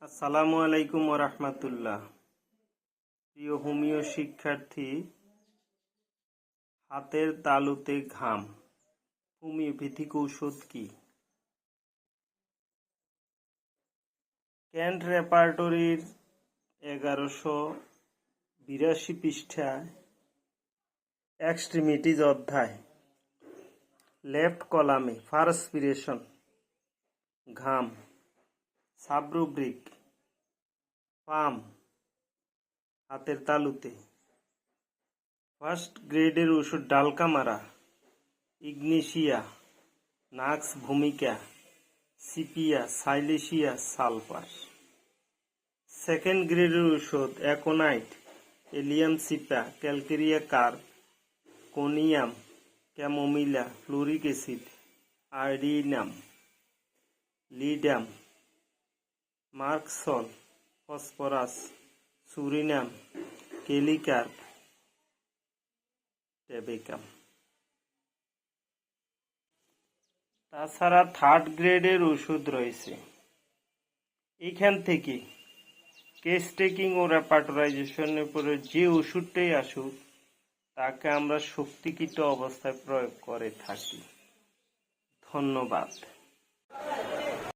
আসসালামু আলাইকুম ওয়া রাহমাতুল্লাহ। প্রিয় হোমিও শিক্ষার্থী, হাতের তালুতে ঘাম হোমিওপ্যাথিক ঔষধ কি? কেন্ট রেপার্টরির 1182 পৃষ্ঠায় এক্সট্রিমিটিজ অধ্যায় লেফট কলামে পারস্পিরেশন ঘাম সাবরুব্রিক পাম হাতের তালুতে ফার্স্ট গ্রেডের ওষুধ ডালকামারা, ইগনেশিয়া, নাক্স ভূমিকা, সিপিয়া, সাইলেশিয়া, সালফার। সেকেন্ড গ্রেডের ওষুধ aconite, allium cepa, calcarea carb, conium, chamomilla, fluoric acid, আর্ডিনাম, ledum, merc sol, phosphorus, psorinum, kali carb, tabacum. তাছাড়া থার্ড গ্রেডের ওষুধ রয়েছে। এখান থেকে কেস টেকিং ও রেপার্টরাইজেশনের পরে যে ওষুধটাই আসুক তাকে আমরা শক্তিকৃত অবস্থায় প্রয়োগ করে থাকি। ধন্যবাদ।